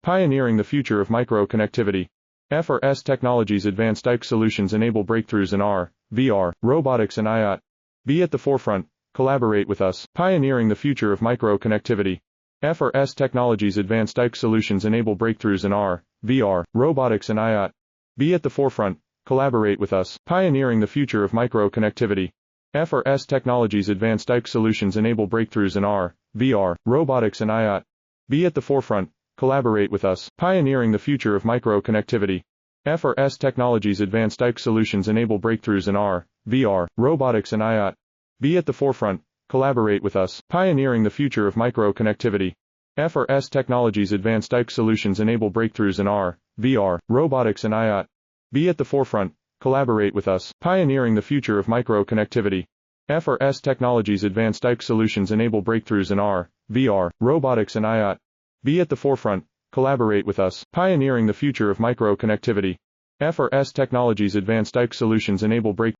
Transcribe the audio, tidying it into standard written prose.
Pioneering the future of micro-connectivity. FRS Technologies Advanced IPEX solutions enable breakthroughs in AR, VR, robotics and IoT. Be at the forefront. Collaborate with us. Pioneering the future of micro-connectivity. FRS Technologies Advanced IPEX solutions enable breakthroughs in AR, VR, robotics and IoT. Be at the forefront. Collaborate with us. Pioneering the future of micro-connectivity. FRS Technologies Advanced IPEX solutions enable breakthroughs in AR, VR, robotics and IoT. Be at the forefront. Collaborate with us. Pioneering the future of micro-connectivity. FRS Technologies Advanced IPEX solutions enable breakthroughs in AR, VR, robotics and IoT. Be at the forefront. Collaborate with us. Pioneering the future of micro-connectivity. FRS Technologies Advanced IPEX solutions enable breakthroughs in AR, VR, robotics and IoT. Be at the forefront. Collaborate with us. Pioneering the future of micro-connectivity. FRS Technologies Advanced IPEX solutions enable breakthroughs in AR, VR, robotics and IoT. Be at the forefront. Collaborate with us. Pioneering the future of micro-connectivity. FRS Technologies Advanced IPEX solutions enable breakthroughs